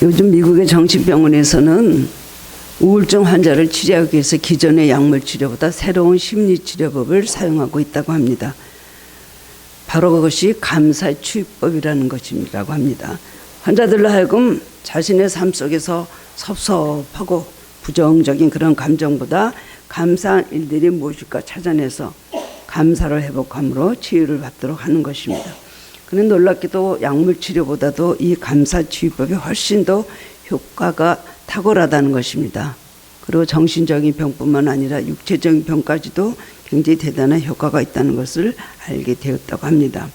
요즘 미국의 정신병원에서는 우울증 환자를 치료하기 위해서 기존의 약물 치료보다 새로운 심리치료법을 사용하고 있다고 합니다. 바로 그것이 감사치유법이라는 것이라고 합니다. 환자들로 하여금 자신의 삶 속에서 섭섭하고 부정적인 그런 감정보다 감사한 일들이 무엇일까 찾아내서 감사를 회복함으로 치유를 받도록 하는 것입니다. 그런데 놀랍게도 약물 치료보다도 이 감사치유법이 훨씬 더 효과가 탁월하다는 것입니다. 그리고 정신적인 병뿐만 아니라 육체적인 병까지도 굉장히 대단한 효과가 있다는 것을 알게 되었다고 합니다.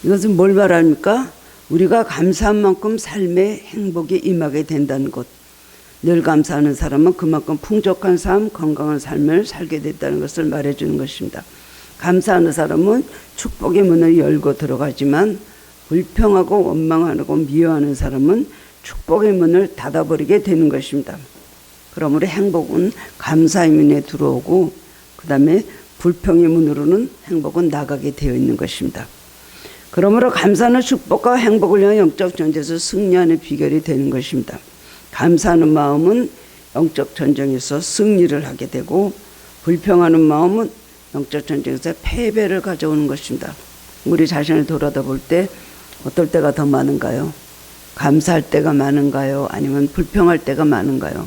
이것은 뭘 말합니까? 우리가 감사한 만큼 삶에 행복이 임하게 된다는 것. 늘 감사하는 사람은 그만큼 풍족한 삶, 건강한 삶을 살게 됐다는 것을 말해주는 것입니다. 감사하는 사람은 축복의 문을 열고 들어가지만 불평하고 원망하고 미워하는 사람은 축복의 문을 닫아버리게 되는 것입니다. 그러므로 행복은 감사의 문에 들어오고 그 다음에 불평의 문으로는 행복은 나가게 되어 있는 것입니다. 그러므로 감사는 축복과 행복을 위한 영적 전쟁에서 승리하는 비결이 되는 것입니다. 감사하는 마음은 영적 전쟁에서 승리를 하게 되고 불평하는 마음은 영적 전쟁에서 패배를 가져오는 것입니다. 우리 자신을 돌아다볼 때 어떨 때가 더 많은가요? 감사할 때가 많은가요? 아니면 불평할 때가 많은가요?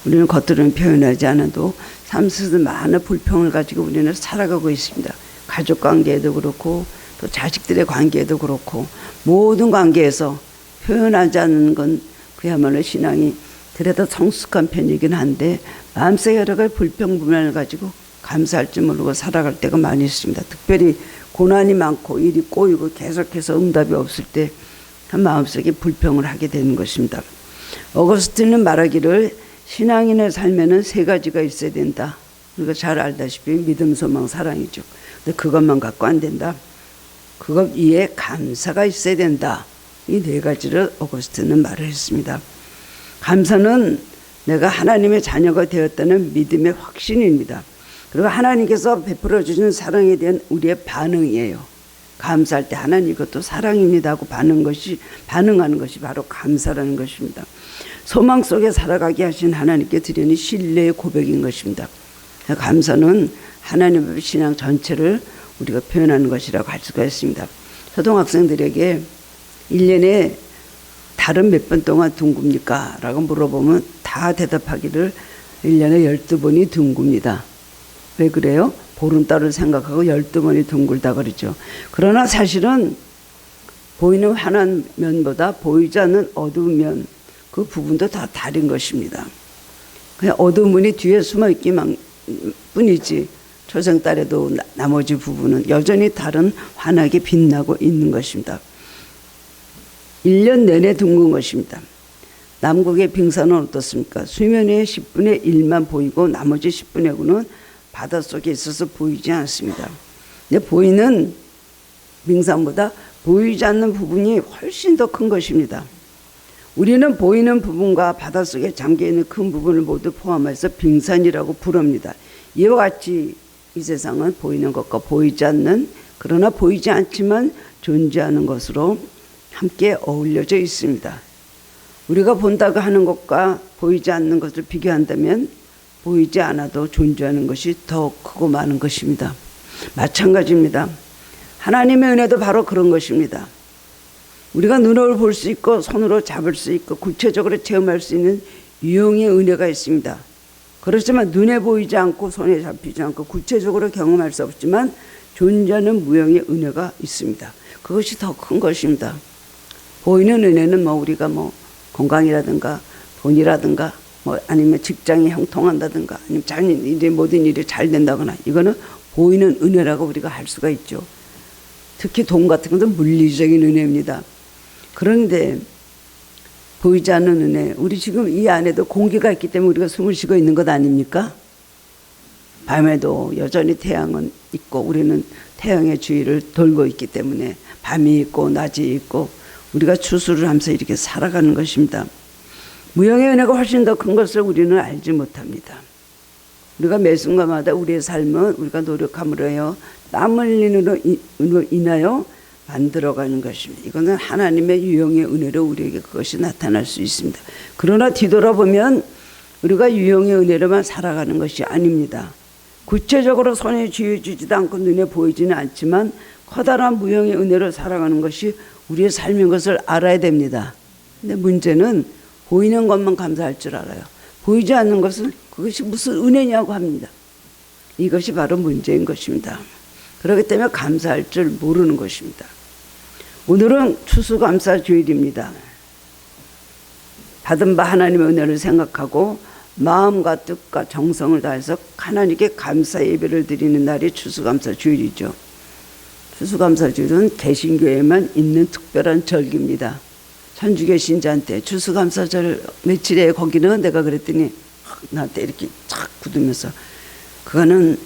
우리는 겉으로는 표현하지 않아도 삶 속에서 많은 불평을 가지고 우리는 살아가고 있습니다. 가족 관계에도 그렇고 또 자식들의 관계에도 그렇고 모든 관계에서 표현하지 않는 건 그야말로 신앙이 그래도 성숙한 편이긴 한데 마음속에 여러 가지 불평불만을 가지고 감사할 줄 모르고 살아갈 때가 많이 있습니다. 특별히 고난이 많고 일이 꼬이고 계속해서 응답이 없을 때 마음속에 불평을 하게 되는 것입니다. 어거스틴은 말하기를 신앙인의 삶에는 세 가지가 있어야 된다. 우리가 잘 알다시피 믿음, 소망, 사랑이죠. 근데 그것만 갖고 안 된다. 그것 위에 감사가 있어야 된다. 이 네 가지를 어거스틴은 말을 했습니다. 감사는 내가 하나님의 자녀가 되었다는 믿음의 확신입니다. 그리고 하나님께서 베풀어 주신 사랑에 대한 우리의 반응이에요. 감사할 때 하나님 이것도 사랑입니다 하고 반응하는 것이 바로 감사라는 것입니다. 소망 속에 살아가게 하신 하나님께 드리는 신뢰의 고백인 것입니다. 감사는 하나님의 신앙 전체를 우리가 표현하는 것이라고 할 수가 있습니다. 초등학생들에게 1년에 달은 몇 번 동안 둥굽니까? 라고 물어보면 다 대답하기를 1년에 12번이 둥굽니다. 왜 그래요? 보름달을 생각하고 12번이 둥글다 그러죠. 그러나 사실은 보이는 환한 면보다 보이지 않는 어두운 면, 그 부분도 다 다른 것입니다. 그냥 어두운 면이 뒤에 숨어있기만 뿐이지 초생달에도 나머지 부분은 여전히 다른 환하게 빛나고 있는 것입니다. 1년 내내 둥근 것입니다. 남극의 빙산은 어떻습니까? 수면의 10분의 1만 보이고 나머지 10분의 9는 바닷속에 있어서 보이지 않습니다. 근데 보이는 빙산보다 보이지 않는 부분이 훨씬 더 큰 것입니다. 우리는 보이는 부분과 바닷속에 잠겨있는 큰 부분을 모두 포함해서 빙산이라고 부릅니다. 이와 같이 이 세상은 보이는 것과 보이지 않는, 그러나 보이지 않지만 존재하는 것으로 함께 어울려져 있습니다. 우리가 본다고 하는 것과 보이지 않는 것을 비교한다면 보이지 않아도 존재하는 것이 더 크고 많은 것입니다. 마찬가지입니다. 하나님의 은혜도 바로 그런 것입니다. 우리가 눈으로 볼 수 있고 손으로 잡을 수 있고 구체적으로 체험할 수 있는 유형의 은혜가 있습니다. 그렇지만 눈에 보이지 않고 손에 잡히지 않고 구체적으로 경험할 수 없지만 존재하는 무형의 은혜가 있습니다. 그것이 더 큰 것입니다. 보이는 은혜는 우리가 건강이라든가 돈이라든가 아니면 직장이 형통한다든가 아니면 자녀 일이 모든 일이 잘 된다거나 이거는 보이는 은혜라고 우리가 할 수가 있죠. 특히 돈 같은 것은 물리적인 은혜입니다. 그런데 보이지 않는 은혜, 우리 지금 이 안에도 공기가 있기 때문에 우리가 숨을 쉬고 있는 것 아닙니까? 밤에도 여전히 태양은 있고 우리는 태양의 주위를 돌고 있기 때문에 밤이 있고 낮이 있고 우리가 추수를 하면서 이렇게 살아가는 것입니다. 무형의 은혜가 훨씬 더 큰 것을 우리는 알지 못합니다. 우리가 매 순간마다 우리의 삶은 우리가 노력함으로 해요. 땀 흘림으로 인하여 만들어가는 것입니다. 이거는 하나님의 유용의 은혜로 우리에게 그것이 나타날 수 있습니다. 그러나 뒤돌아보면 우리가 유용의 은혜로만 살아가는 것이 아닙니다. 구체적으로 손에 쥐어주지도 않고 눈에 보이지는 않지만 커다란 무형의 은혜로 살아가는 것이 우리의 삶인 것을 알아야 됩니다. 근데 문제는 보이는 것만 감사할 줄 알아요. 보이지 않는 것은 그것이 무슨 은혜냐고 합니다. 이것이 바로 문제인 것입니다. 그렇기 때문에 감사할 줄 모르는 것입니다. 오늘은 추수감사 주일입니다. 받은 바 하나님의 은혜를 생각하고 마음과 뜻과 정성을 다해서 하나님께 감사 예배를 드리는 날이 추수감사 주일이죠. 추수감사 주일은 개신교에만 있는 특별한 절기입니다. 천주교 신자한테 추수감사절 며칠에 거기는 내가 그랬더니 나한테 이렇게 착 굳으면서 그거는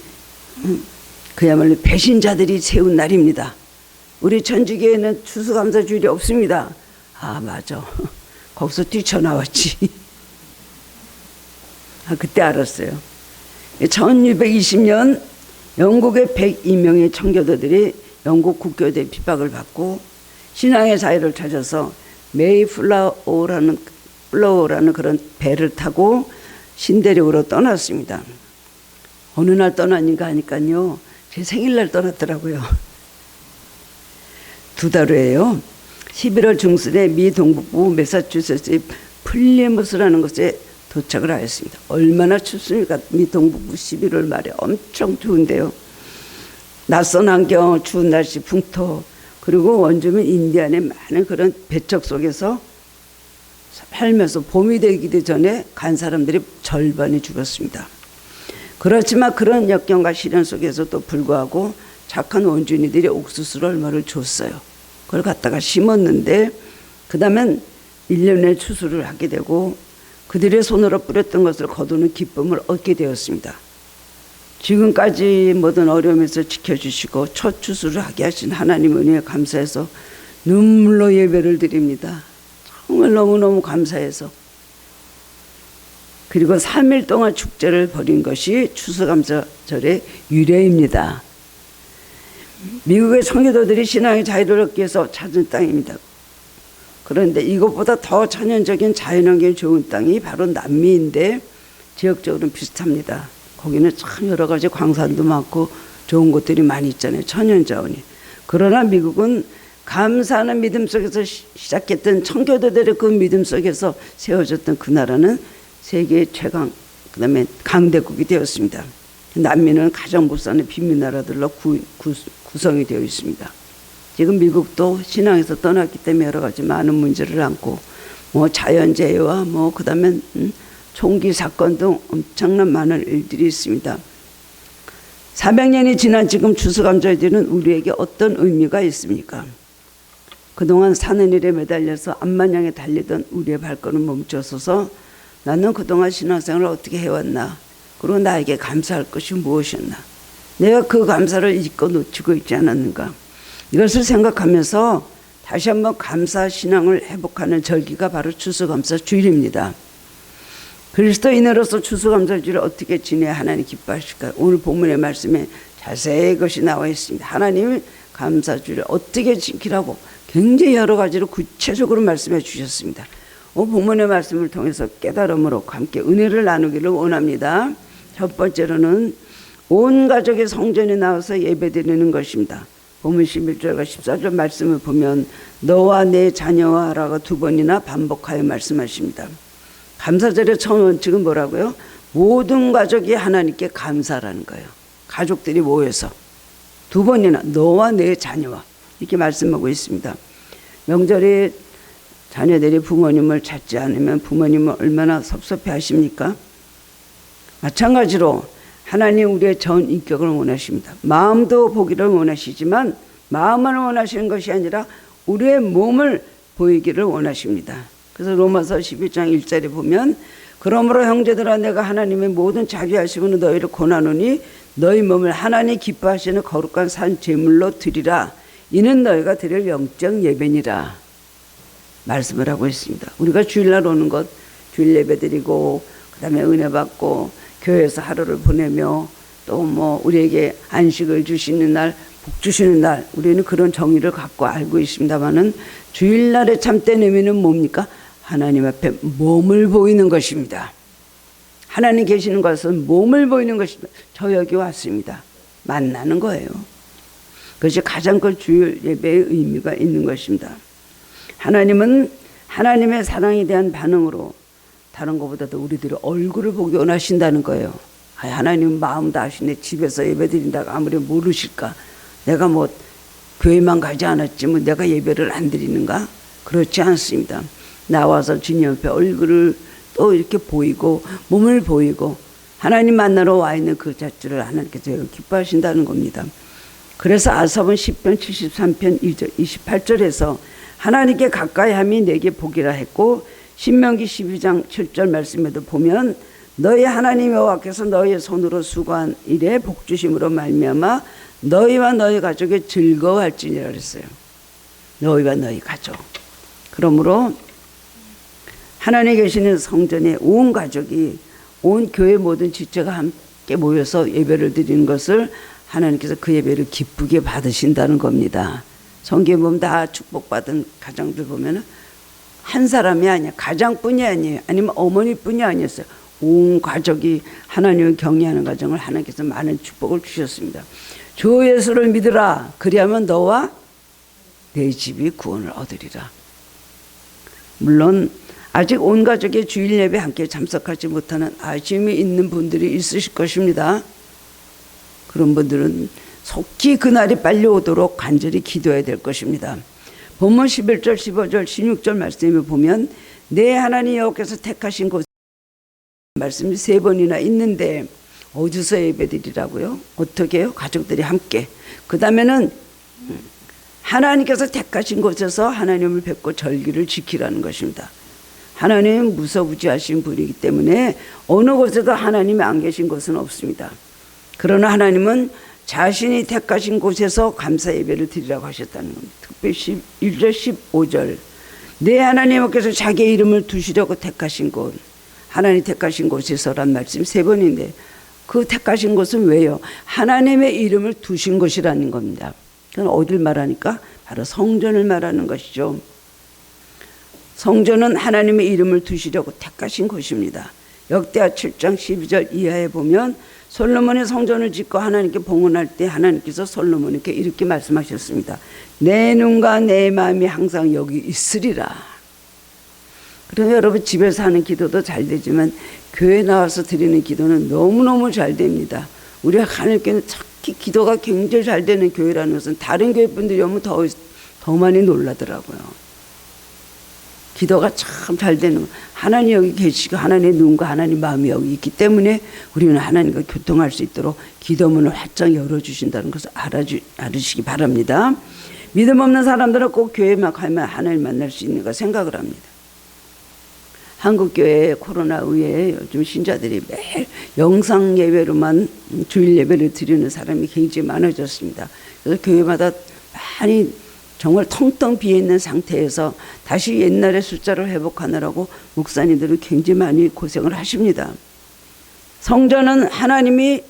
그야말로 배신자들이 세운 날입니다. 우리 천주교에는 추수감사 주일이 없습니다. 아 맞아. 거기서 뛰쳐나왔지. 그때 알았어요. 1620년 영국의 102명의 청교도들이 영국 국교대에 핍박을 받고 신앙의 자유를 찾아서 메이플라워라는 그런 배를 타고 신대륙으로 떠났습니다. 어느 날 떠나니까 하니까요. 제 생일날 떠났더라고요. 2달 후에요. 11월 중순에 미 동북부 매사추세츠의 플리머스라는 곳에 도착을 하였습니다. 얼마나 춥습니까? 미 동북부 11월 말에 엄청 추운데요. 낯선 환경, 추운 날씨, 풍토, 그리고 원주민 인디안의 많은 그런 배척 속에서 살면서 봄이 되기도 전에 간 사람들이 절반이 죽었습니다. 그렇지만 그런 역경과 시련 속에서도 불구하고 착한 원주민들이 옥수수를 얼마를 줬어요. 그걸 갖다가 심었는데 그 다음엔 1년에 추수를 하게 되고 그들의 손으로 뿌렸던 것을 거두는 기쁨을 얻게 되었습니다. 지금까지 모든 어려움에서 지켜주시고 첫 추수를 하게 하신 하나님 은혜에 감사해서 눈물로 예배를 드립니다. 정말 너무너무 감사해서. 그리고 3일 동안 축제를 벌인 것이 추수감사절의 유래입니다. 미국의 청교도들이 신앙의 자유를 얻기 위해서 찾은 땅입니다. 그런데 이것보다 더 천연적인 자연환경이 좋은 땅이 바로 남미인데 지역적으로는 비슷합니다. 거기는 참 여러 가지 광산도 많고 좋은 곳들이 많이 있잖아요. 천연자원이. 그러나 미국은 감사하는 믿음 속에서 시작했던 청교도들의 그 믿음 속에서 세워졌던 그 나라는 세계 최강, 그 다음에 강대국이 되었습니다. 남미는 가장 못사는 빈민나라들로 구성이 되어 있습니다. 지금 미국도 신앙에서 떠났기 때문에 여러 가지 많은 문제를 안고 자연재해와 그 다음에 총기 사건 등 엄청난 많은 일들이 있습니다. 400년이 지난 지금 추수감사절은 우리에게 어떤 의미가 있습니까? 그동안 사는 일에 매달려서 앞만향에 달리던 우리의 발걸음 멈춰서서 나는 그동안 신앙생활을 어떻게 해왔나? 그리고 나에게 감사할 것이 무엇이었나? 내가 그 감사를 잊고 놓치고 있지 않았는가? 이것을 생각하면서 다시 한번 감사 신앙을 회복하는 절기가 바로 추수감사 주일입니다. 그리스도인으로서 추수감사 주일을 어떻게 지내야 하나님 기뻐하실까요? 오늘 본문의 말씀에 자세히 그것이 나와 있습니다. 하나님이 감사 주일을 어떻게 지키라고 굉장히 여러 가지로 구체적으로 말씀해 주셨습니다. 본문의 말씀을 통해서 깨달음으로 함께 은혜를 나누기를 원합니다. 첫 번째로는 온 가족의 성전에 나와서 예배드리는 것입니다. 본문 11절과 14절 말씀을 보면 너와 내 자녀와 라고 2번이나 반복하여 말씀하십니다. 감사절의 첫 원칙은 뭐라고요? 모든 가족이 하나님께 감사라는 거예요. 가족들이 모여서 2번이나 너와 내 자녀와 이렇게 말씀하고 있습니다. 명절에 자녀들이 부모님을 찾지 않으면 부모님은 얼마나 섭섭해 하십니까? 마찬가지로 하나님 우리의 전 인격을 원하십니다. 마음도 보기를 원하시지만 마음만 원하시는 것이 아니라 우리의 몸을 보이기를 원하십니다. 그래서 로마서 11장 1절에 보면 그러므로 형제들아 내가 하나님의 모든 자기 하심으로 너희를 권하노니 너희 몸을 하나님 기뻐하시는 거룩한 산 제물로 드리라. 이는 너희가 드릴 영적 예배니라. 말씀을 하고 있습니다. 우리가 주일날 오는 것 주일 예배 드리고 그 다음에 은혜 받고 교회에서 하루를 보내며 또 우리에게 안식을 주시는 날 복 주시는 날, 우리는 그런 정의를 갖고 알고 있습니다만은 주일날의 참된 의미는 뭡니까? 하나님 앞에 몸을 보이는 것입니다. 하나님 계시는 것은 몸을 보이는 것입니다. 저 여기 왔습니다. 만나는 거예요. 그것이 가장 그 주일 예배의 의미가 있는 것입니다. 하나님은 하나님의 사랑에 대한 반응으로 다른 것보다도 우리들의 얼굴을 보기 원하신다는 거예요. 하나님은 마음 다 아시네. 집에서 예배 드린다고 아무리 모르실까? 내가 뭐 교회만 가지 않았지 뭐 내가 예배를 안 드리는가? 그렇지 않습니다. 나와서 주님 옆에 얼굴을 또 이렇게 보이고 몸을 보이고 하나님 만나러 와 있는 그 자체를 하나님께서 기뻐하신다는 겁니다. 그래서 아삽은 시편 73편 28절에서 하나님께 가까이 함이 내게 복이라 했고, 신명기 12장 7절 말씀에도 보면 너희 하나님 여호와께서 너희의 손으로 수고한 일에 복 주심으로 말미암아 너희와 너희 가족이 즐거워할지니라 그랬어요. 너희와 너희 가족. 그러므로 하나님 계시는 성전에 온 가족이, 온 교회 모든 지체가 함께 모여서 예배를 드리는 것을 하나님께서 그 예배를 기쁘게 받으신다는 겁니다. 성경에 보면 다 축복받은 가정들 보면 한 사람이 아니야, 가장뿐이 아니에요. 아니면 어머니뿐이 아니었어요. 온 가족이 하나님을 경외하는 가정을 하나님께서 많은 축복을 주셨습니다. 주 예수를 믿으라. 그리하면 너와 내 집이 구원을 얻으리라. 물론 아직 온 가족의 주일 예배 함께 참석하지 못하는 아쉬움이 있는 분들이 있으실 것입니다. 그런 분들은 속히 그날이 빨리 오도록 간절히 기도해야 될 것입니다. 본문 11절, 15절, 16절 말씀에 보면 내 하나님 여호와께서 택하신 곳 말씀이 3번이나 있는데 어디서 예배드리라고요? 어떻게 해요? 가족들이 함께. 그 다음에는 하나님께서 택하신 곳에서 하나님을 뵙고 절기를 지키라는 것입니다. 하나님은 무소부지하신 분이기 때문에 어느 곳에도 하나님이 안 계신 곳은 없습니다. 그러나 하나님은 자신이 택하신 곳에서 감사 예배를 드리라고 하셨다는 겁니다. 특별히 1절 15절 내 하나님께서 자기의 이름을 두시려고 택하신 곳, 하나님 택하신 곳에서란 말씀이 3번인데 그 택하신 곳은 왜요? 하나님의 이름을 두신 곳이라는 겁니다. 그건 어딜 말하니까? 바로 성전을 말하는 것이죠. 성전은 하나님의 이름을 두시려고 택하신 곳입니다. 역대하 7장 12절 이하에 보면 솔로몬이 성전을 짓고 하나님께 봉헌할 때 하나님께서 솔로몬에게 이렇게 말씀하셨습니다. 내 눈과 내 마음이 항상 여기 있으리라. 그래서 여러분 집에서 하는 기도도 잘 되지만 교회 나와서 드리는 기도는 너무너무 잘 됩니다. 우리가 하나님께는 특히 기도가 굉장히 잘 되는 교회라는 것은 다른 교회 분들이 오면 더 많이 놀라더라고요. 기도가 참 잘 되는, 하나님 여기 계시고 하나님의 눈과 하나님 마음이 여기 있기 때문에 우리는 하나님과 교통할 수 있도록 기도문을 활짝 열어주신다는 것을 알으시기 바랍니다. 믿음 없는 사람들은 꼭 교회만 가면 하나님 만날 수 있는가 생각을 합니다. 한국교회 코로나 이후에 요즘 신자들이 매일 영상 예배로만 주일 예배를 드리는 사람이 굉장히 많아졌습니다. 그래서 교회마다 많이 정말 텅텅 비어있는 상태에서 다시 옛날의 숫자를 회복하느라고 목사님들은 굉장히 많이 고생을 하십니다. 성전은 하나님의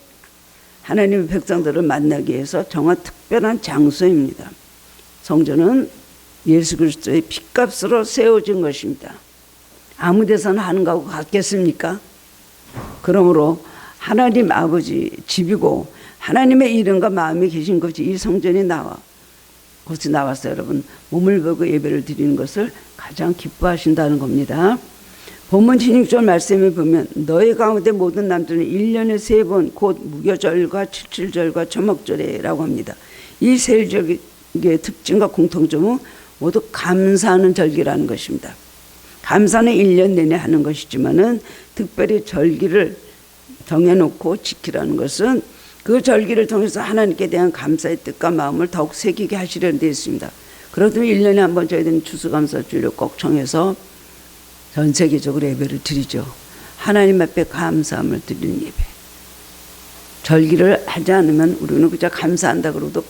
백성들을 만나기 위해서 정말 특별한 장소입니다. 성전은 예수 그리스도의 핏값으로 세워진 것입니다. 아무 데서나 하는 거하고 같겠습니까? 그러므로 하나님 아버지 집이고 하나님의 이름과 마음이 계신 것이 이 성전에 거기서 나와서 여러분 몸을 보고 예배를 드리는 것을 가장 기뻐하신다는 겁니다. 본문 16절 말씀에 보면 너희 가운데 모든 남들은 1년에 3번 곧 무교절과 칠칠절과 초목절이라고 합니다. 이 세 절기의 특징과 공통점은 모두 감사하는 절기라는 것입니다. 감사는 1년 내내 하는 것이지만은 특별히 절기를 정해놓고 지키라는 것은 그 절기를 통해서 하나님께 대한 감사의 뜻과 마음을 더욱 새기게 하시려는 데 있습니다. 그렇다면 1년에 한 번 저희들은 추수감사주일을 꼭 정해서 전 세계적으로 예배를 드리죠. 하나님 앞에 감사함을 드리는 예배. 절기를 하지 않으면 우리는 그저 감사한다 그러도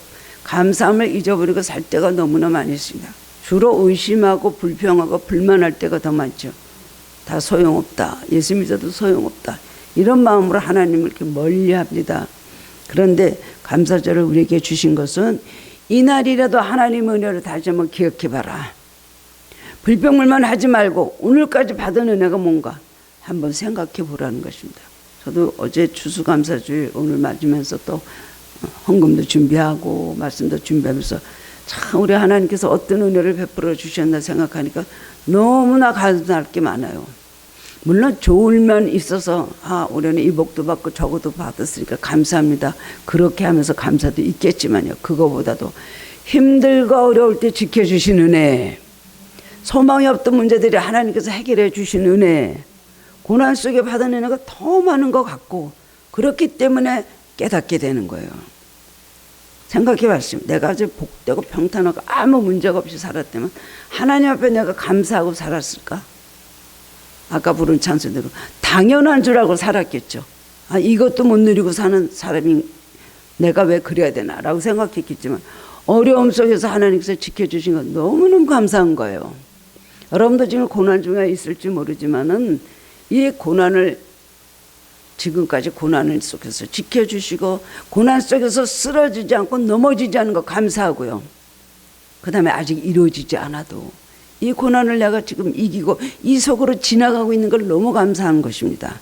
감사함을 잊어버리고 살 때가 너무나 많이 있습니다. 주로 의심하고 불평하고 불만할 때가 더 많죠. 다 소용없다. 예수 믿어도 소용없다. 이런 마음으로 하나님을 이렇게 멀리합니다. 그런데 감사절을 우리에게 주신 것은 이날이라도 하나님의 은혜를 다시 한번 기억해봐라. 불평불만 하지 말고 오늘까지 받은 은혜가 뭔가 한번 생각해 보라는 것입니다. 저도 어제 추수감사주일 오늘 맞으면서 또 헌금도 준비하고 말씀도 준비하면서 참 우리 하나님께서 어떤 은혜를 베풀어 주셨나 생각하니까 너무나 감사할 게 많아요. 물론 좋은 면 있어서 올해는 이 복도 받고 저것도 받았으니까 감사합니다. 그렇게 하면서 감사도 있겠지만요. 그거보다도 힘들고 어려울 때 지켜주신 은혜, 소망이 없던 문제들이 하나님께서 해결해 주신 은혜, 고난 속에 받은 은혜가 더 많은 것 같고 그렇기 때문에 깨닫게 되는 거예요. 생각해 봤습니다. 내가 아주 복되고 평탄하고 아무 문제가 없이 살았다면 하나님 앞에 내가 감사하고 살았을까? 아까 부른 찬송대로 당연한 줄 알고 살았겠죠. 이것도 못 누리고 사는 사람이 내가 왜 그래야 되나 라고 생각했겠지만 어려움 속에서 하나님께서 지켜주신 건 너무너무 감사한 거예요. 여러분도 지금 고난 중에 있을지 모르지만은 이 고난을 지금까지 고난 속에서 지켜주시고 고난 속에서 쓰러지지 않고 넘어지지 않은 거 감사하고요. 그 다음에 아직 이루어지지 않아도 이 고난을 내가 지금 이기고 이 속으로 지나가고 있는 걸 너무 감사한 것입니다.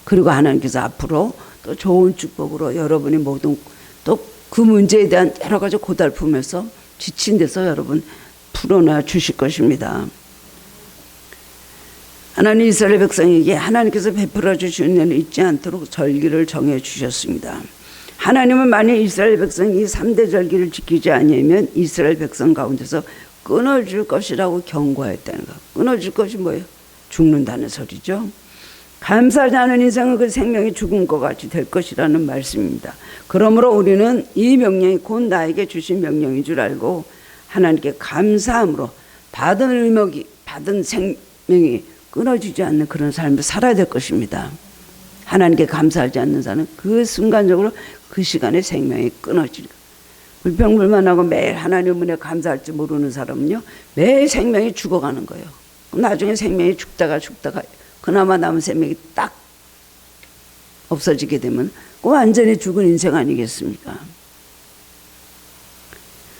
그리고 하나님께서 앞으로 또 좋은 축복으로 여러분이 모든 또 그 문제에 대한 여러 가지 고달픔에서 지친 데서 여러분 풀어놔 주실 것입니다. 하나님 이스라엘 백성에게 하나님께서 베풀어 주신 은혜를 잊지 않도록 절기를 정해 주셨습니다. 하나님은 만약 이스라엘 백성이 3대 절기를 지키지 아니하면 이스라엘 백성 가운데서 끊어줄 것이라고 경고했다는 것. 끊어줄 것이 뭐예요? 죽는다는 소리죠. 감사하지 않은 인생은 그 생명이 죽은 것 같이 될 것이라는 말씀입니다. 그러므로 우리는 이 명령이 곧 나에게 주신 명령인 줄 알고 하나님께 감사함으로 받은 의목이 받은 생명이 끊어지지 않는 그런 삶을 살아야 될 것입니다. 하나님께 감사하지 않는 사람은 그 순간적으로 그 시간에 생명이 끊어지는 거예요. 불평불만하고 매일 하나님 은혜에 감사할 줄 모르는 사람은요 매일 생명이 죽어가는 거예요. 나중에 생명이 죽다가 그나마 남은 생명이 딱 없어지게 되면 완전히 죽은 인생 아니겠습니까?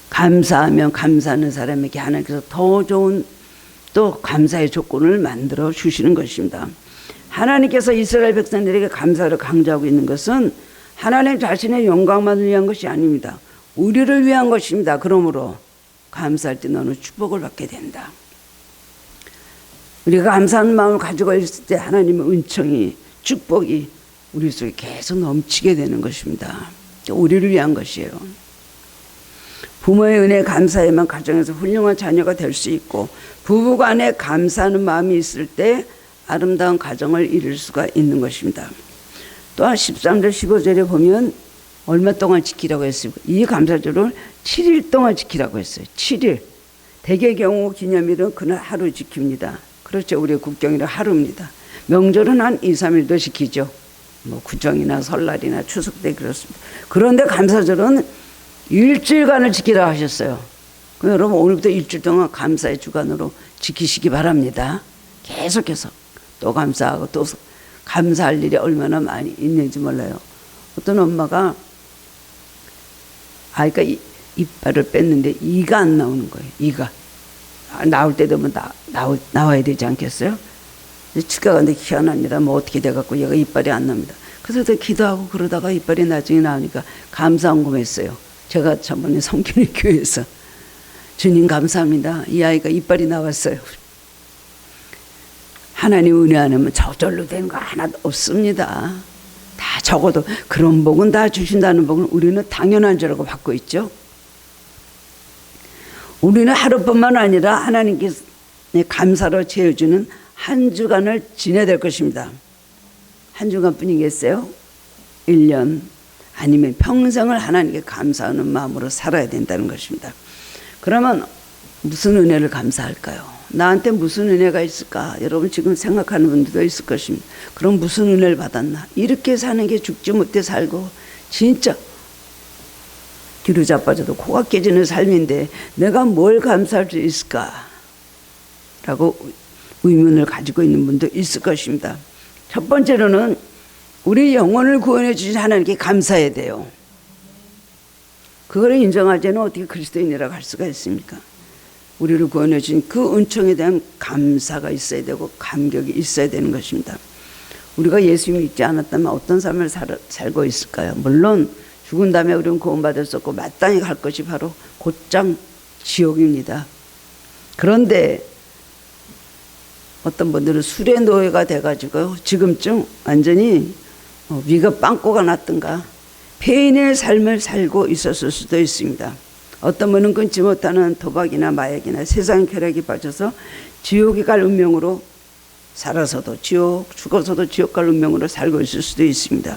감사하면 감사하는 사람에게 하나님께서 더 좋은 또 감사의 조건을 만들어 주시는 것입니다. 하나님께서 이스라엘 백성들에게 감사를 강조하고 있는 것은 하나님 자신의 영광만을 위한 것이 아닙니다. 우리를 위한 것입니다. 그러므로 감사할 때 너는 축복을 받게 된다. 우리가 감사하는 마음을 가지고 있을 때 하나님의 은총이 축복이 우리 속에 계속 넘치게 되는 것입니다. 우리를 위한 것이에요. 부모의 은혜에 감사해야만 가정에서 훌륭한 자녀가 될 수 있고 부부간에 감사하는 마음이 있을 때 아름다운 가정을 이룰 수가 있는 것입니다. 또한 13절 15절에 보면 얼마 동안 지키라고 했어요? 이 감사절을 7일 동안 지키라고 했어요. 7일. 대개 경우 기념일은 그날 하루 지킵니다. 그렇죠. 우리의 국경일은 하루입니다. 명절은 한 2, 3일도 지키죠. 뭐 구정이나 설날이나 추석 때 그렇습니다. 그런데 감사절은 일주일간을 지키라 하셨어요. 그럼 여러분 오늘부터 일주일 동안 감사의 주간으로 지키시기 바랍니다. 계속해서 또 감사하고 또 감사할 일이 얼마나 많이 있는지 몰라요. 어떤 엄마가 아이가 이빨을 뺐는데 이가 안 나오는 거예요. 이가 나올 때 되면 나와야 되지 않겠어요? 치과가 근데 희한합니다. 뭐 어떻게 돼갖고 얘가 이빨이 안 납니다. 그래서 기도하고 그러다가 이빨이 나중에 나오니까 감사헌금했어요. 제가 저번에 성균이 교회에서 주님 감사합니다. 이 아이가 이빨이 나왔어요. 하나님 은혜 안 하면 저절로 되는 거 하나도 없습니다. 다 적어도 그런 복은 다 주신다는 복은 우리는 당연한 줄 알고 받고 있죠. 우리는 하루뿐만 아니라 하나님께서 감사로 채워주는 한 주간을 지내야 될 것입니다. 한 주간뿐이겠어요? 1년 아니면 평생을 하나님께 감사하는 마음으로 살아야 된다는 것입니다. 그러면 무슨 은혜를 감사할까요? 나한테 무슨 은혜가 있을까? 여러분 지금 생각하는 분들도 있을 것입니다. 그럼 무슨 은혜를 받았나? 이렇게 사는 게 죽지 못해 살고 진짜 뒤로 자빠져도 코가 깨지는 삶인데 내가 뭘 감사할 수 있을까? 라고 의문을 가지고 있는 분도 있을 것입니다. 첫 번째로는 우리 영혼을 구원해 주신 하나님께 감사해야 돼요. 그거를 인정하지 않으면 어떻게 그리스도인이라고 할 수가 있습니까? 우리를 구원해 주신 그 은총에 대한 감사가 있어야 되고 감격이 있어야 되는 것입니다. 우리가 예수 믿지 않았다면 어떤 삶을 살고 있을까요? 물론 죽은 다음에 우리는 구원받을 수 없고 마땅히 갈 것이 바로 곧장 지옥입니다. 그런데 어떤 분들은 술의 노예가 돼가지고 지금쯤 완전히 위가 빵꾸가 났던가 폐인의 삶을 살고 있었을 수도 있습니다. 어떤 분은 끊지 못하는 도박이나 마약이나 세상 쾌락에 빠져서 지옥에 갈 운명으로 살아서도 죽어서도 지옥 갈 운명으로 살고 있을 수도 있습니다.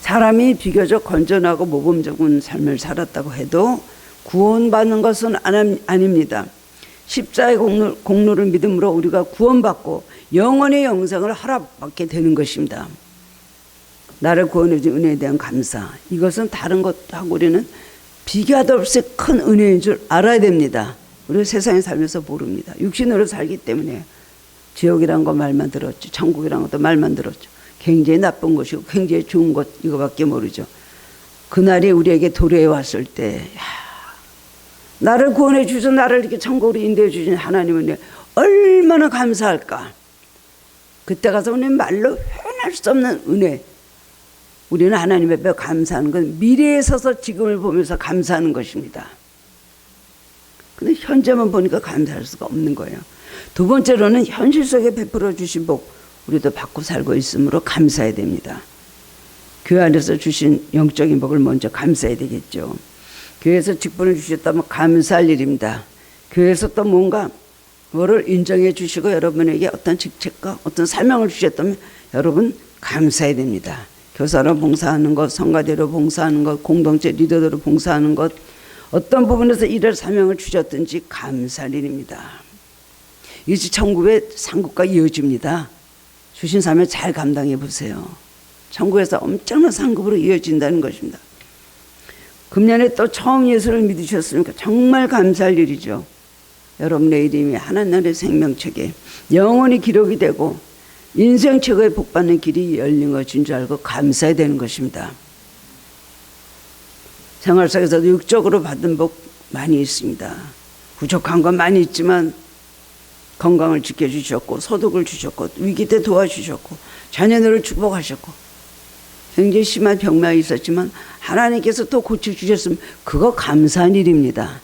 사람이 비교적 건전하고 모범적인 삶을 살았다고 해도 구원받는 것은 아닙니다. 십자의 공로를 믿음으로 우리가 구원받고 영원의 영생을 허락받게 되는 것입니다. 나를 구원해 준 은혜에 대한 감사, 이것은 다른 것하고 우리는 비교할 없이 큰 은혜인 줄 알아야 됩니다. 우리가 세상에 살면서 모릅니다. 육신으로 살기 때문에 지옥이란 거 말만 들었죠. 천국이란 것도 말만 들었죠. 굉장히 나쁜 것이고 굉장히 좋은 것 이거밖에 모르죠. 그날이 우리에게 도래해 왔을 때 나를 구원해 주셔서 나를 이렇게 천국으로 인도해 주신 하나님은 얼마나 감사할까. 그때 가서 우리는 말로 표현할 수 없는 은혜. 우리는 하나님 앞에 감사하는 건 미래에 서서 지금을 보면서 감사하는 것입니다. 근데 현재만 보니까 감사할 수가 없는 거예요. 두 번째로는 현실 속에 베풀어 주신 복 우리도 받고 살고 있으므로 감사해야 됩니다. 교회 안에서 주신 영적인 복을 먼저 감사해야 되겠죠. 교회에서 직분을 주셨다면 감사할 일입니다. 교회에서 또 뭔가 뭐를 인정해 주시고 여러분에게 어떤 직책과 어떤 사명을 주셨다면 여러분 감사해야 됩니다. 교사로 봉사하는 것, 성가대로 봉사하는 것, 공동체 리더로 봉사하는 것, 어떤 부분에서 일할 사명을 주셨든지 감사할 일입니다. 이제 천국의 상급과 이어집니다. 주신 사명 잘 감당해 보세요. 천국에서 엄청난 상급으로 이어진다는 것입니다. 금년에 또 처음 예수를 믿으셨으니까 정말 감사할 일이죠. 여러분의 이름이 하나님의 생명책에 영원히 기록이 되고 인생 최고의 복받는 길이 열린 것인 줄 알고 감사해야 되는 것입니다. 생활 속에서도 육적으로 받은 복 많이 있습니다. 부족한 건 많이 있지만 건강을 지켜주셨고 소득을 주셨고 위기 때 도와주셨고 자녀들을 축복하셨고 굉장히 심한 병마가 있었지만 하나님께서 또 고쳐주셨으면 그거 감사한 일입니다.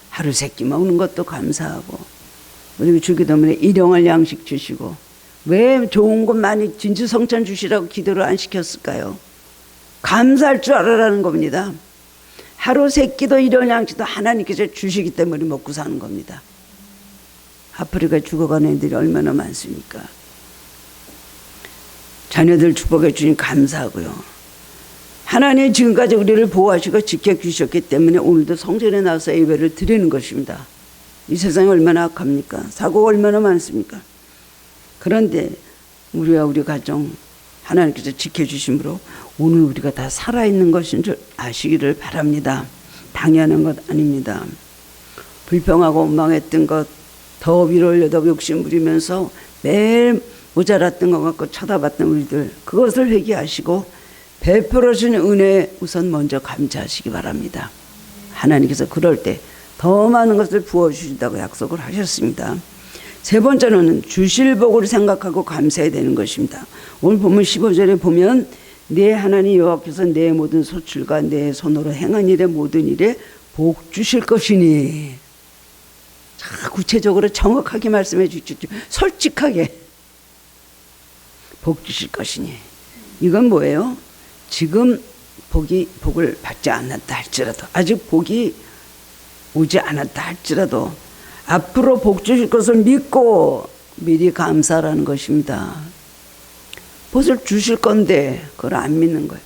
하루 세끼 먹는 것도 감사하고 그리고 주기도문에 일용할 양식 주시고 왜 좋은 것 많이 진주성찬 주시라고 기도를 안 시켰을까요? 감사할 줄 알아라는 겁니다. 하루 세끼도 일용할 양식도 하나님께서 주시기 때문에 먹고 사는 겁니다. 아프리카 죽어가는 애들이 얼마나 많습니까? 자녀들 축복해 주니 감사하고요. 하나님이 지금까지 우리를 보호하시고 지켜주셨기 때문에 오늘도 성전에 나와서 예배를 드리는 것입니다. 이 세상이 얼마나 악합니까? 사고가 얼마나 많습니까? 그런데 우리와 우리 가정 하나님께서 지켜주심으로 오늘 우리가 다 살아있는 것인 줄 아시기를 바랍니다. 당연한 것 아닙니다. 불평하고 원망했던 것, 더 위로 올려다 욕심 부리면서 매일 모자랐던 것 같고 쳐다봤던 우리들, 그것을 회개하시고 베풀어 주는 은혜에 우선 먼저 감사하시기 바랍니다. 하나님께서 그럴 때 더 많은 것을 부어주신다고 약속을 하셨습니다. 세 번째로는 주실 복을 생각하고 감사해야 되는 것입니다. 오늘 본문 15절에 보면 내 하나님 여호와께서 내 모든 소출과 내 손으로 행한 일의 모든 일에 복 주실 것이니. 자, 구체적으로 정확하게 말씀해 주시죠. 솔직하게 복 주실 것이니. 이건 뭐예요? 지금 복을 받지 않았다 할지라도, 아직 복이 오지 않았다 할지라도 앞으로 복 주실 것을 믿고 미리 감사하라는 것입니다. 복을 주실 건데 그걸 안 믿는 거예요.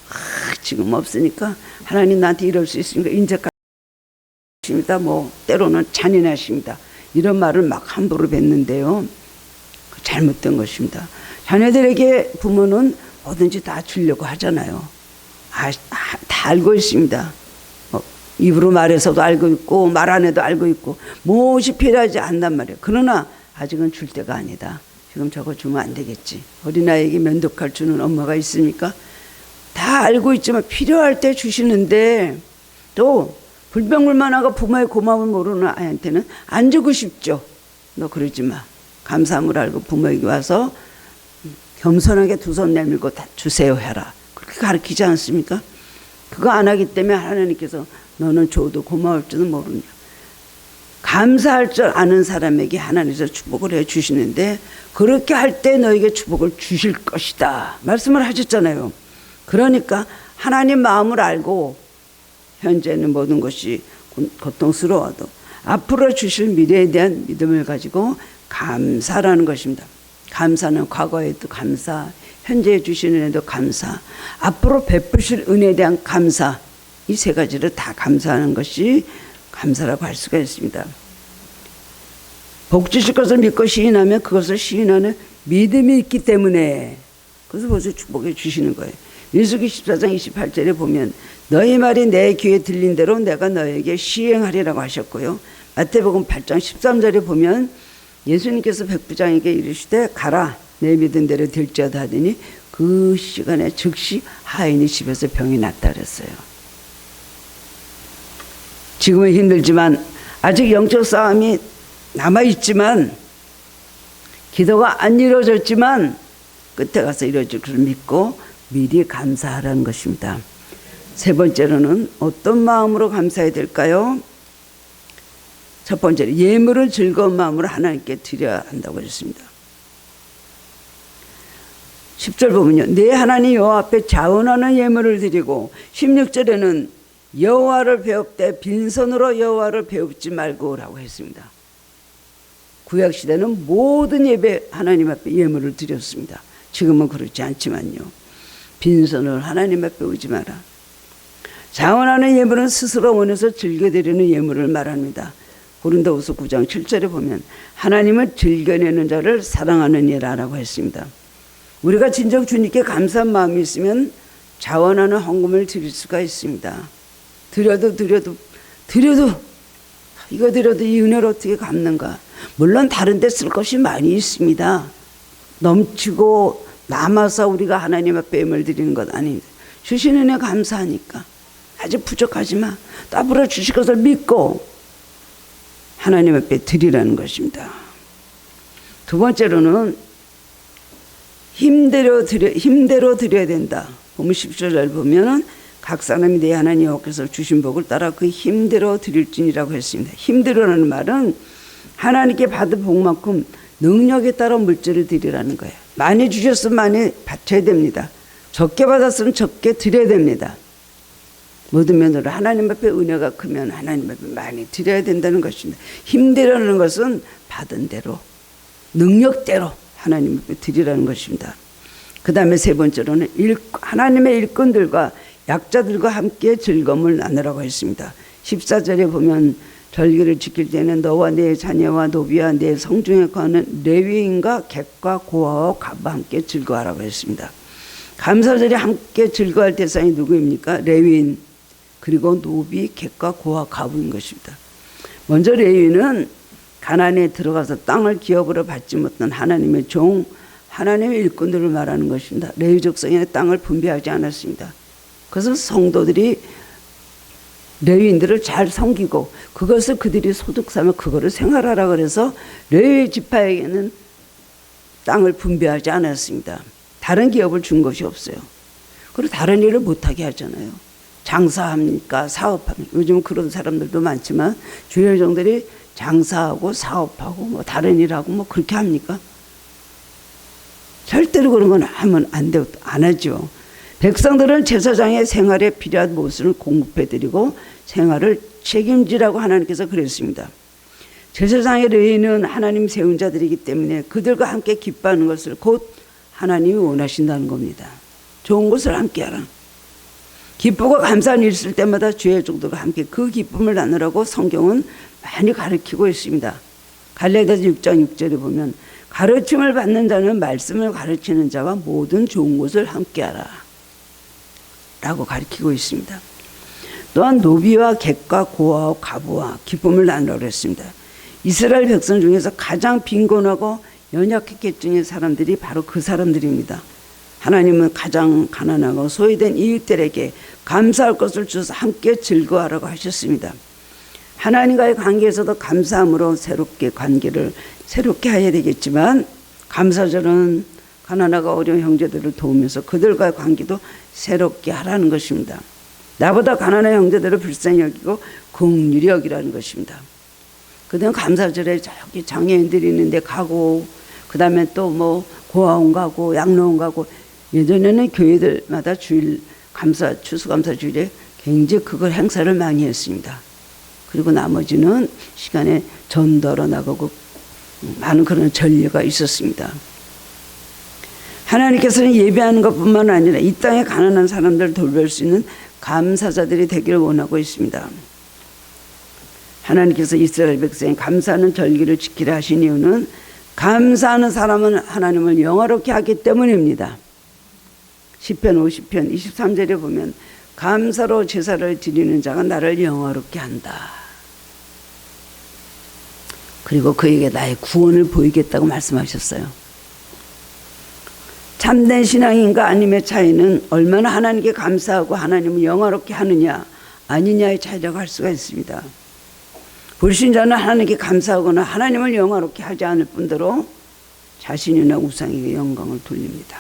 지금 없으니까 하나님 나한테 이럴 수 있으니까 인제까지 십니다. 뭐 때로는 잔인하십니다. 이런 말을 막 함부로 뱉는데요. 잘못된 것입니다. 자녀들에게 부모는 뭐든지 다 주려고 하잖아요. 다 알고 있습니다. 입으로 말해서도 알고 있고 말 안 해도 알고 있고 무엇이 필요하지 않단 말이에요. 그러나 아직은 줄 때가 아니다. 지금 저거 주면 안 되겠지. 어린아이에게 면도칼 주는 엄마가 있습니까? 다 알고 있지만 필요할 때 주시는데 또 불평불만하고 부모의 고마움을 모르는 아이한테는 안 주고 싶죠. 너 그러지 마. 감사함을 알고 부모에게 와서 겸손하게 두 손 내밀고 다 주세요 해라. 그렇게 가르치지 않습니까? 그거 안 하기 때문에 하나님께서 너는 줘도 고마울 줄은 모르냐. 감사할 줄 아는 사람에게 하나님께서 축복을 해 주시는데 그렇게 할 때 너에게 축복을 주실 것이다 말씀을 하셨잖아요. 그러니까 하나님 마음을 알고 현재는 모든 것이 고통스러워도 앞으로 주실 미래에 대한 믿음을 가지고 감사라는 것입니다. 감사는 과거에도 감사, 현재 주시는 은혜도 감사, 앞으로 베푸실 은혜에 대한 감사, 이 세 가지를 다 감사하는 것이 감사라고 할 수가 있습니다. 복 주실 것을 믿고 시인하면 그것을 시인하는 믿음이 있기 때문에 그래서 벌써 축복해 주시는 거예요. 민수기 14장 28절에 보면 너희 말이 내 귀에 들린 대로 내가 너에게 시행하리라고 하셨고요. 마태복음 8장 13절에 보면 예수님께서 백부장에게 이르시되 가라 내 믿은 대로 될지어다 하더니 그 시간에 즉시 하인이 집에서 병이 낫다 그랬어요. 지금은 힘들지만 아직 영적 싸움이 남아있지만 기도가 안 이루어졌지만 끝에 가서 이루어질 줄 믿고 미리 감사하라는 것입니다. 세 번째로는 어떤 마음으로 감사해야 될까요? 첫 번째로 예물을 즐거운 마음으로 하나님께 드려야 한다고 했습니다. 10절 보면요. 내 하나님 여호와 앞에 자원하는 예물을 드리고 16절에는 여호와를 배웁되 빈손으로 여호와를 배웁지 말고라고 했습니다. 구약시대는 모든 예배 하나님 앞에 예물을 드렸습니다. 지금은 그렇지 않지만요. 빈손을 하나님 앞에 오지 마라. 자원하는 예물은 스스로 원해서 즐겨드리는 예물을 말합니다. 고린도후서 9장 7절에 보면 하나님은 즐겨내는 자를 사랑하는 이라라고 했습니다. 우리가 진정 주님께 감사한 마음이 있으면 자원하는 헌금을 드릴 수가 있습니다. 드려도 이거 드려도 이 은혜를 어떻게 갚는가. 물론 다른 데 쓸 것이 많이 있습니다. 넘치고 남아서 우리가 하나님 앞에 예물 드리는 것 아닙니다. 주신 은혜 감사하니까 아직 부족하지만 또 앞으로 주실 것을 믿고 하나님 앞에 드리라는 것입니다. 두 번째로는 힘대로 드려야 된다. 보면 10절을 보면 각 사람이 내 하나님 여호와께서 주신 복을 따라 그 힘대로 드릴지니라고 했습니다. 힘대로라는 말은 하나님께 받은 복만큼 능력에 따라 물질을 드리라는 거예요. 많이 주셨으면 많이 바쳐야 됩니다. 적게 받았으면 적게 드려야 됩니다. 모든 면으로 하나님 앞에 은혜가 크면 하나님 앞에 많이 드려야 된다는 것입니다. 힘대로라는 것은 받은 대로 능력대로 하나님 앞에 드리라는 것입니다. 그 다음에 세 번째로는 하나님의 일꾼들과 약자들과 함께 즐거움을 나누라고 했습니다. 14절에 보면 절기를 지킬 때는 너와 내 자녀와 노비와 내 성중에 거하는 레위인과 객과 고아와 가부와 함께 즐거워하라고 했습니다. 감사절에 함께 즐거워할 대상이 누구입니까? 레위인 그리고 노비, 객과 고아, 가부인 것입니다. 먼저 레위인은 가나안에 들어가서 땅을 기업으로 받지 못한 하나님의 종, 하나님의 일꾼들을 말하는 것입니다. 레위 족속의 땅을 분배하지 않았습니다. 그래서 성도들이 레위인들을 잘 섬기고 그것을 그들이 소득 삼아 그거를 생활하라 그래서 레위 지파에게는 땅을 분배하지 않았습니다. 다른 기업을 준 것이 없어요. 그리고 다른 일을 못하게 하잖아요. 장사합니까? 사업합니까? 요즘 그런 사람들도 많지만 주요 종들이 장사하고 사업하고 뭐 다른 일하고 뭐 그렇게 합니까? 절대로 그런 건 하면 안 하죠. 백성들은 제사장의 생활에 필요한 모습을 공급해드리고 생활을 책임지라고 하나님께서 그랬습니다. 제사장의 레위인은 하나님 세운 자들이기 때문에 그들과 함께 기뻐하는 것을 곧 하나님이 원하신다는 겁니다. 좋은 것을 함께 하라. 기쁘고 감사한 일 있을 때마다 주의 종들과 함께 그 기쁨을 나누라고 성경은 많이 가르치고 있습니다. 갈라디아서 6장 6절에 보면 가르침을 받는 자는 말씀을 가르치는 자와 모든 좋은 것을 함께 하라 라고 가르치고 있습니다. 또한 노비와 객과 고아와 가부와 기쁨을 나누라고 했습니다. 이스라엘 백성 중에서 가장 빈곤하고 연약했겠중의 사람들이 바로 그 사람들입니다. 하나님은 가장 가난하고 소외된 이웃들에게 감사할 것을 주셔서 함께 즐거워하라고 하셨습니다. 하나님과의 관계에서도 감사함으로 관계를 새롭게 해야 되겠지만, 감사절은 가난하고 어려운 형제들을 도우면서 그들과의 관계도 새롭게 하라는 것입니다. 나보다 가난한 형제들을 불쌍히 여기고 긍휼히 여기라는 것입니다. 그다음 감사절에 저기 장애인들이 있는데 가고, 그 다음에 또 뭐 고아원 가고 양로원 가고, 예전에는 교회들마다 주일 추수감사 주일에 굉장히 그걸 행사를 많이 했습니다. 그리고 나머지는 시간에 전도로 나가고 많은 그런 전례가 있었습니다. 하나님께서는 예배하는 것뿐만 아니라 이 땅에 가난한 사람들을 돌볼 수 있는 감사자들이 되기를 원하고 있습니다. 하나님께서 이스라엘 백성이 감사하는 절기를 지키라 하신 이유는 감사하는 사람은 하나님을 영화롭게 하기 때문입니다. 시편 50편 23절에 보면 감사로 제사를 드리는 자가 나를 영화롭게 한다. 그리고 그에게 나의 구원을 보이겠다고 말씀하셨어요. 참된 신앙인과 아님의 차이는 얼마나 하나님께 감사하고 하나님을 영화롭게 하느냐 아니냐의 차이라고 할 수가 있습니다. 불신자는 하나님께 감사하거나 하나님을 영화롭게 하지 않을 뿐더러 자신이나 우상에게 영광을 돌립니다.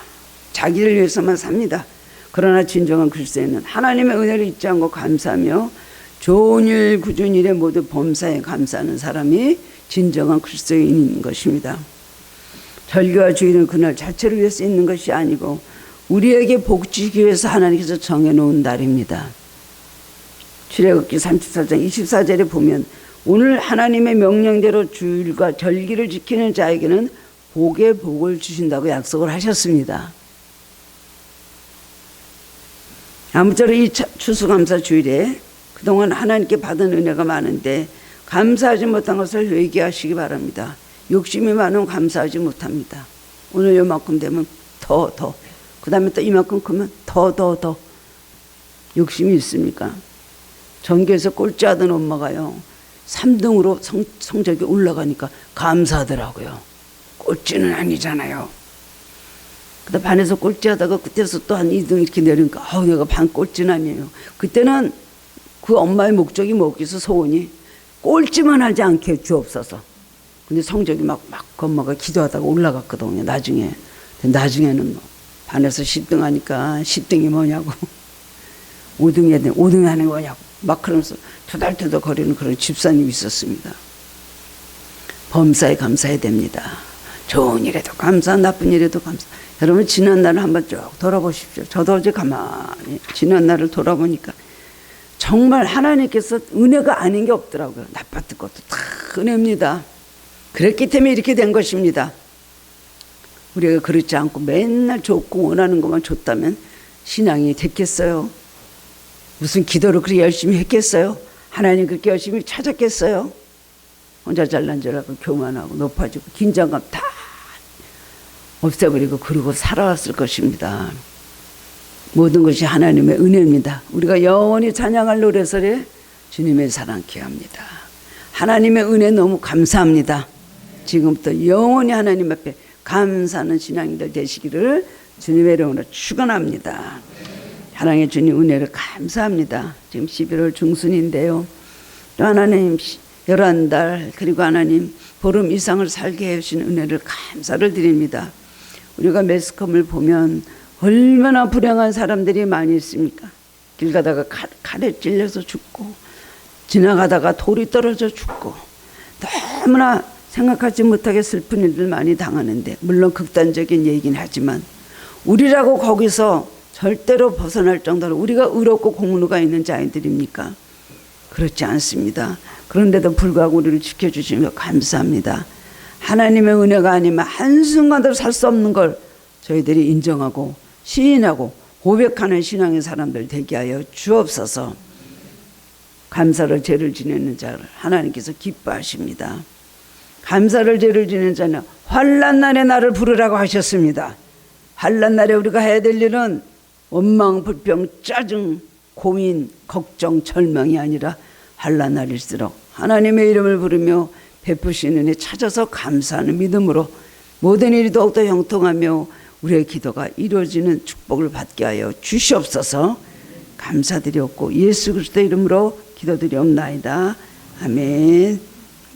자기를 위해서만 삽니다. 그러나 진정한 그리스도인은 하나님의 은혜를 잊지 않고 감사하며 좋은 일, 굳은 일에 모두 범사에 감사하는 사람이 진정한 그리스도인인 것입니다. 절기와 주일은 그날 자체를 위해서 있는 것이 아니고 우리에게 복 주기 위해서 하나님께서 정해놓은 날입니다. 출애굽기 34장 24절에 보면 오늘 하나님의 명령대로 주일과 절기를 지키는 자에게는 복의 복을 주신다고 약속을 하셨습니다. 아무쪼록 이 추수감사 주일에 그동안 하나님께 받은 은혜가 많은데 감사하지 못한 것을 회개하시기 바랍니다. 욕심이 많으면 감사하지 못합니다. 오늘 요만큼 되면 더 그 다음에 또 이만큼 크면 더 욕심이 있습니까? 전교에서 꼴찌하던 엄마가요 3등으로 성적이 올라가니까 감사하더라고요. 꼴찌는 아니잖아요. 그다음 반에서 꼴찌하다가 그때서 또 한 2등 이렇게 내리니까 내가 반 꼴찌는 아니에요. 그때는 그 엄마의 목적이 뭐겠어? 소원이 꼴찌만 하지 않게 주옵소서. 근데 성적이 막 그 엄마가 기도하다가 올라갔거든요. 나중에는 뭐 반에서 10등 하니까 10등이 뭐냐고 5등이 하는 거냐고 막 그러면서 투덜투덜 거리는 그런 집사님이 있었습니다. 범사에 감사해야 됩니다. 좋은 일에도 감사, 나쁜 일에도 감사. 여러분 지난 날을 한번 쭉 돌아보십시오. 저도 어제 가만히 지난 날을 돌아보니까 정말 하나님께서 은혜가 아닌 게 없더라고요. 나빴던 것도 다 은혜입니다. 그랬기 때문에 이렇게 된 것입니다. 우리가 그렇지 않고 맨날 좋고 원하는 것만 줬다면 신앙이 됐겠어요? 무슨 기도를 그렇게 열심히 했겠어요? 하나님 그렇게 열심히 찾았겠어요? 혼자 잘난 줄 알고 교만하고 높아지고 긴장감 다 없애버리고 그러고 살아왔을 것입니다. 모든 것이 하나님의 은혜입니다. 우리가 영원히 찬양할 노래설에 주님의 사랑 기합니다. 하나님의 은혜 너무 감사합니다. 지금부터 영원히 하나님 앞에 감사하는 신앙인들 되시기를 주님의 이름으로 축원합니다. 사랑의 주님 은혜를 감사합니다. 지금 11월 중순인데요. 또 하나님 11달 그리고 하나님 보름 이상을 살게 해주신 은혜를 감사를 드립니다. 우리가 매스컴을 보면 얼마나 불행한 사람들이 많이 있습니까? 길 가다가 칼에 찔려서 죽고 지나가다가 돌이 떨어져 죽고 너무나 생각하지 못하게 슬픈 일들 많이 당하는데 물론 극단적인 얘기긴 하지만 우리라고 거기서 절대로 벗어날 정도로 우리가 의롭고 공로가 있는 자들입니까? 그렇지 않습니다. 그런데도 불구하고 우리를 지켜주시며 감사합니다. 하나님의 은혜가 아니면 한순간도 살 수 없는 걸 저희들이 인정하고 시인하고 고백하는 신앙의 사람들 되게 하여 주옵소서. 감사를 죄를 지내는 자를 하나님께서 기뻐하십니다. 감사를 죄를 지내는 자는 환난 날에 나를 부르라고 하셨습니다. 환난 날에 우리가 해야 될 일은 원망, 불평, 짜증, 고민, 걱정, 절망이 아니라 환난 날일수록 하나님의 이름을 부르며 베푸시는 은혜 찾아서 감사하는 믿음으로 모든 일이 더욱더 형통하며 우리의 기도가 이루어지는 축복을 받게 하여 주시옵소서. 감사드렸고 예수 그리스도 이름으로 기도드리옵나이다. 아멘.